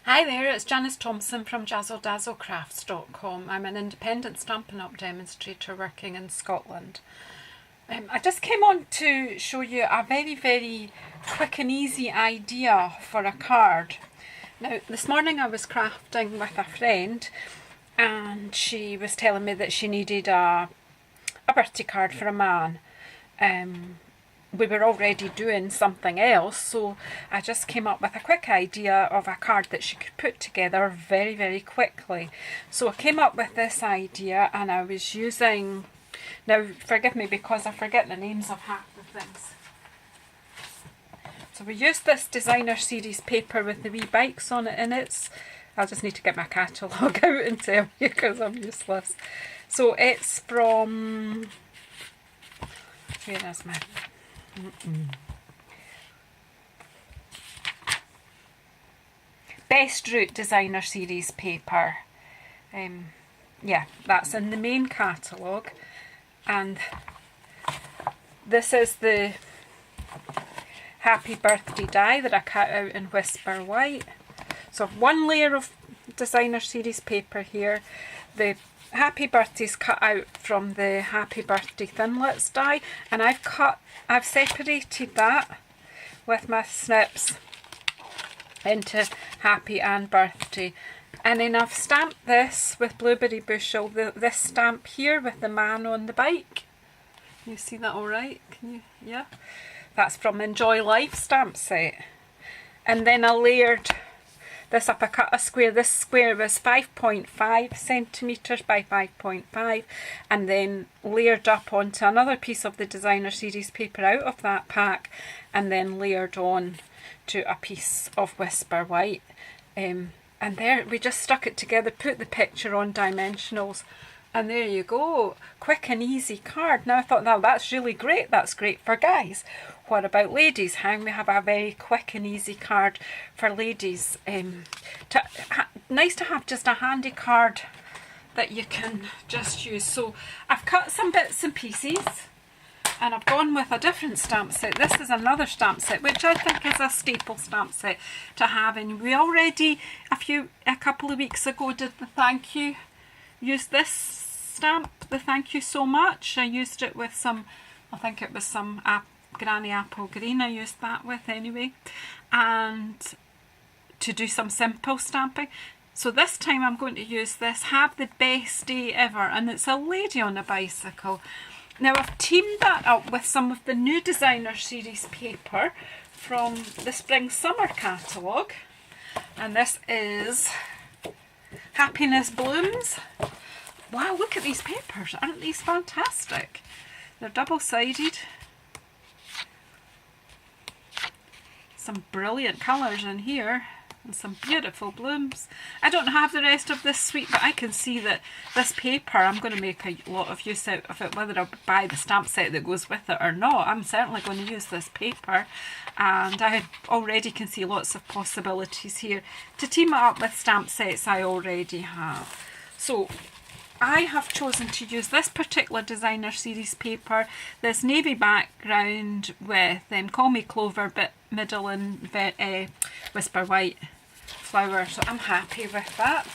Hi there, it's Janice Thompson from JazzleDazzleCrafts.com. I'm an independent Stampin' Up demonstrator working in Scotland. I just came on to show you a very quick and easy idea for a card. Now, this morning I was crafting with a friend and she was telling me that she needed a birthday card for a man. We were already doing something else, so I just came up with a quick idea of a card that she could put together very quickly. So I came up with this idea and I was using, now forgive me because I forget the names of half the things. So we used this designer series paper with the wee bikes on it, and I'll just need to get my catalogue out and tell you because I'm useless. So it's from, where is my... Best Route Designer Series paper. Yeah, that's in the main catalogue, and this is the Happy Birthday die that I cut out in Whisper White. So I've one layer of designer series paper here. The Happy Birthday's cut out from the Happy Birthday Thinlits die, and I've separated that with my snips into Happy and Birthday. And then I've stamped this with Blueberry Bushel, this stamp here with the man on the bike. You see that all right? Can you? Yeah. That's from Enjoy Life stamp set. And then I layered this up. I cut a square. This square was 5.5 centimetres by 5.5, and then layered up onto another piece of the designer series paper out of that pack, and then layered on to a piece of Whisper White. And there we just stuck it together, put the picture on dimensionals, and there you go. Quick and easy card. Now I thought, now that's really great. That's great for guys. What about ladies? How we have a very quick and easy card for ladies. Nice to have just a handy card that you can just use. So I've cut some bits and pieces, and I've gone with a different stamp set. This is another stamp set, which I think is a staple stamp set to have. And we already, a couple of weeks ago, did the thank you. Used this stamp, the thank you so much. I used it with some, I think it was some Granny Apple Green I used that with anyway. And to do some simple stamping. So this time I'm going to use this Have the Best Day Ever, and it's a lady on a bicycle. Now I've teamed that up with some of the new designer series paper from the Spring Summer catalogue, and this is Happiness Blooms. Wow, look at these papers, aren't these fantastic? They're double-sided. Some brilliant colours in here, and some beautiful blooms. I don't have the rest of this suite, but I can see that this paper, I'm going to make a lot of use out of it, whether I buy the stamp set that goes with it or not. I'm certainly going to use this paper, and I already can see lots of possibilities here to team it up with stamp sets I already have. So I have chosen to use this particular designer series paper, this navy background with Call Me Clover, but middle and Whisper White flower. So I'm happy with that.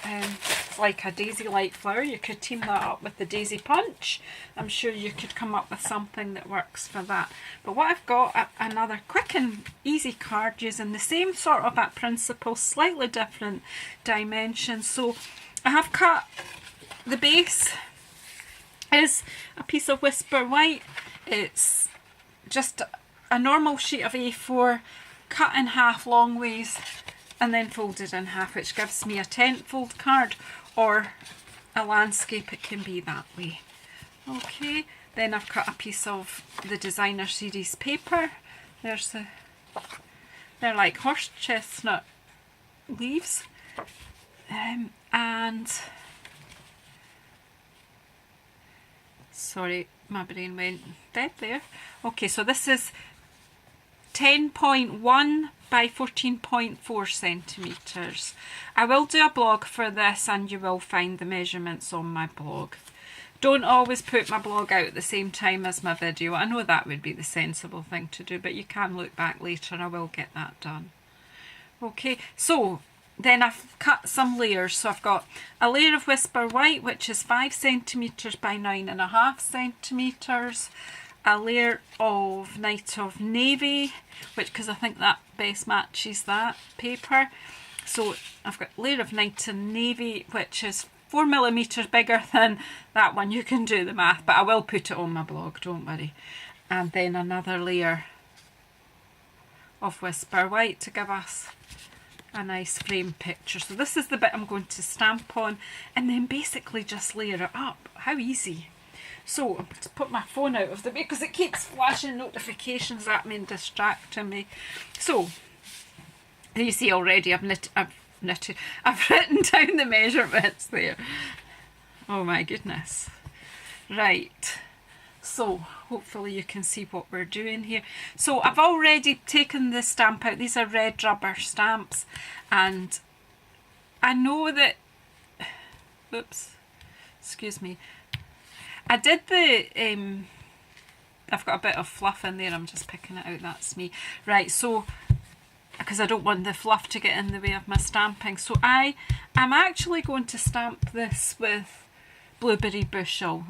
It's like a daisy-like flower. You could team that up with the Daisy Punch. I'm sure you could come up with something that works for that. But what I've got, another quick and easy card using the same sort of principle, slightly different dimensions. So I have cut, the base is a piece of Whisper White. It's just a normal sheet of A4 cut in half long ways and then folded in half, which gives me a 10-fold card, or a landscape, it can be that way. Okay, then I've cut a piece of the designer series paper. They're like horse chestnut leaves, and sorry, my brain went dead there. Okay, so this is 10.1 by 14.4 centimetres. I will do a blog for this, and you will find the measurements on my blog. Don't always put my blog out at the same time as my video. I know that would be the sensible thing to do, but you can look back later. I will get that done. Okay, so then I've cut some layers. So I've got a layer of Whisper White, which is 5 centimetres by 9.5 centimetres. A layer of Night of Navy, which, because I think that best matches that paper. So I've got a layer of Night of Navy, which is 4 millimetres bigger than that one. You can do the math, but I will put it on my blog, don't worry. And then another layer of Whisper White to give us a nice frame picture. So this is the bit I'm going to stamp on, and then basically just layer it up. How easy. So I'm going to put my phone out of the way because it keeps flashing notifications at me and distracting me. So you see already I've written down the measurements there. Oh my goodness. Right. So hopefully you can see what we're doing here. So I've already taken the stamp out. These are red rubber stamps, and I know that, oops, excuse me. I did the, I've got a bit of fluff in there, I'm just picking it out, that's me. Right, so, because I don't want the fluff to get in the way of my stamping. So I'm actually going to stamp this with Blueberry Bushel.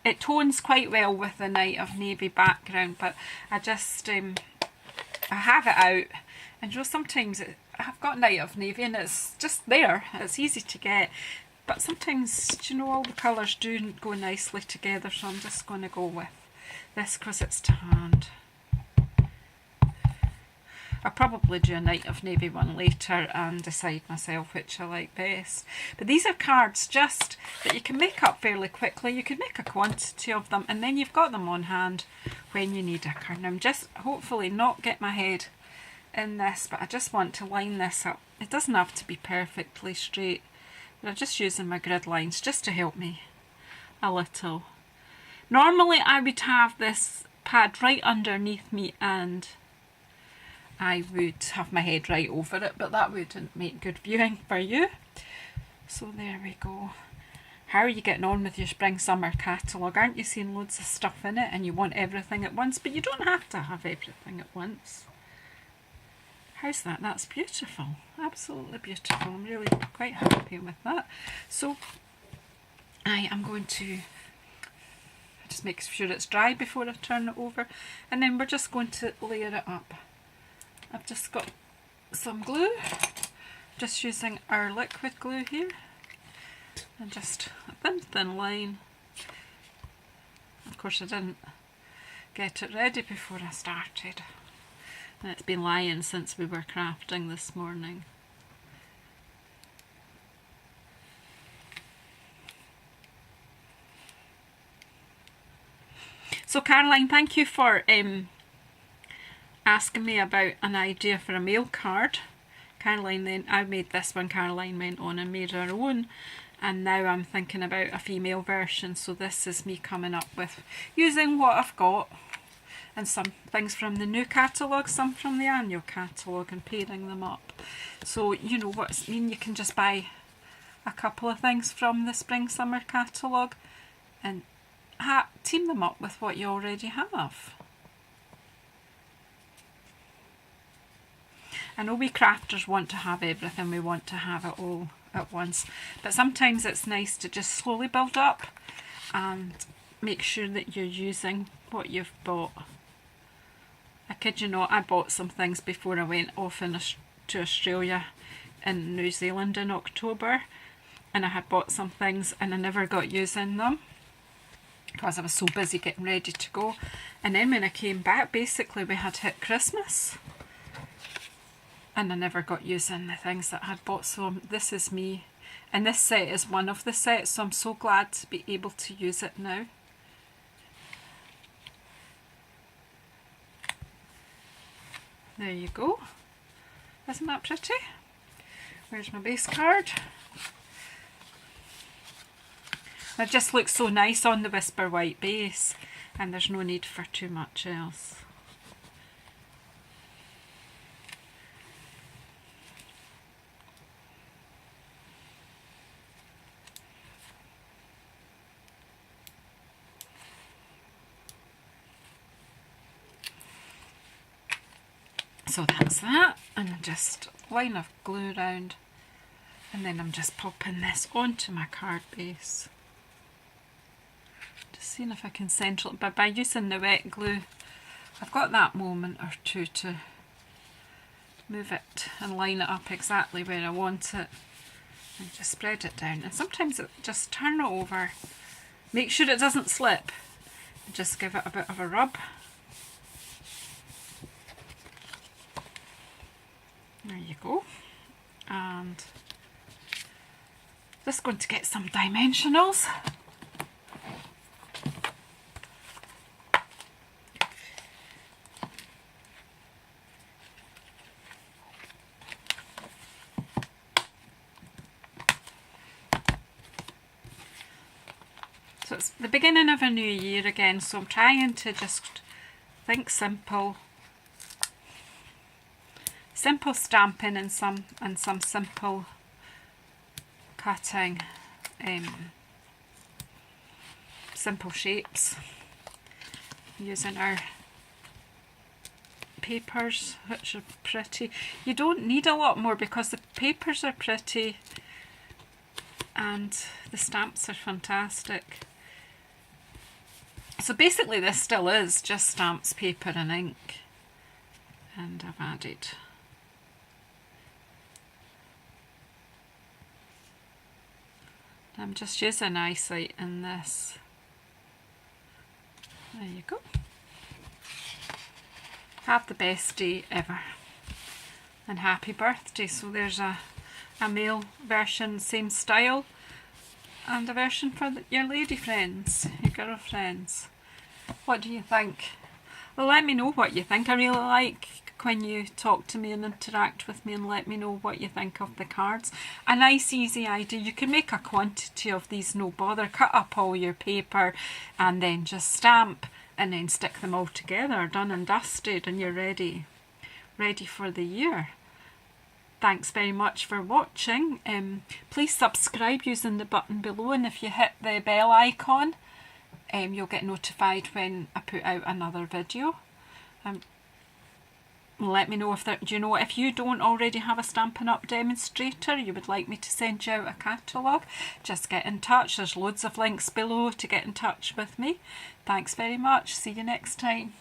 It tones quite well with the Night of Navy background, but I just, I have it out. And you know, sometimes I've got Night of Navy and it's just there, it's easy to get. But sometimes, you know, all the colours do go nicely together, so I'm just going to go with this because it's to hand. I'll probably do a Night of Navy one later and decide myself which I like best. But these are cards just that you can make up fairly quickly. You can make a quantity of them and then you've got them on hand when you need a card. Now I'm just hopefully not get my head in this, but I just want to line this up. It doesn't have to be perfectly straight. But I'm just using my grid lines just to help me a little. Normally I would have this pad right underneath me and I would have my head right over it, but that wouldn't make good viewing for you. So there we go. How are you getting on with your spring summer catalogue? Aren't you seeing loads of stuff in it and you want everything at once? But you don't have to have everything at once. How's that? That's beautiful. Absolutely beautiful. I'm really quite happy with that. So I am going to just make sure it's dry before I turn it over, and then we're just going to layer it up. I've just got some glue, just using our liquid glue here, and just a thin line. Of course I didn't get it ready before I started. And it's been lying since we were crafting this morning. So Caroline, thank you for asking me about an idea for a mail card. Caroline, then I made this one, Caroline went on and made her own, and now I'm thinking about a female version. So this is me coming up with using what I've got, and some things from the new catalogue, some from the annual catalogue, and pairing them up. So you know what I mean, you can just buy a couple of things from the spring summer catalogue and team them up with what you already have. I know we crafters want to have everything, we want to have it all at once, but sometimes it's nice to just slowly build up and make sure that you're using what you've bought. I kid you not, I bought some things before I went off to Australia and New Zealand in October, and I had bought some things and I never got using them because I was so busy getting ready to go. And then when I came back, basically we had hit Christmas and I never got using the things that I had bought. So this is me, and this set is one of the sets, so I'm so glad to be able to use it now. There you go. Isn't that pretty? Where's my base card? It just looks so nice on the Whisper White base, and there's no need for too much else. So that's that, and just line of glue around, and then I'm just popping this onto my card base. Just seeing if I can central it, but by using the wet glue I've got that moment or two to move it and line it up exactly where I want it, and just spread it down. And sometimes just turn it over, make sure it doesn't slip, and just give it a bit of a rub. There you go. And just going to get some dimensionals. So it's the beginning of a new year again, so I'm trying to just think simple stamping and some simple cutting, simple shapes using our papers, which are pretty. You don't need a lot more because the papers are pretty and the stamps are fantastic. So basically this still is just stamps, paper and ink, and I've added I'm just using eyesight in this. There you go. Have the best day ever and happy birthday. So there's a male version, same style, and a version for your lady friends, your girlfriends. What do you think? Well, let me know what you think. I really like when you talk to me and interact with me and let me know what you think of the cards. A nice easy idea, you can make a quantity of these, no bother. Cut up all your paper and then just stamp and then stick them all together, done and dusted, and you're ready for the year. Thanks very much for watching. Please subscribe using the button below, and if you hit the bell icon you'll get notified when I put out another video. Let me know if you don't already have a Stampin' Up demonstrator, you would like me to send you out a catalogue, just get in touch. There's loads of links below to get in touch with me. Thanks very much. See you next time.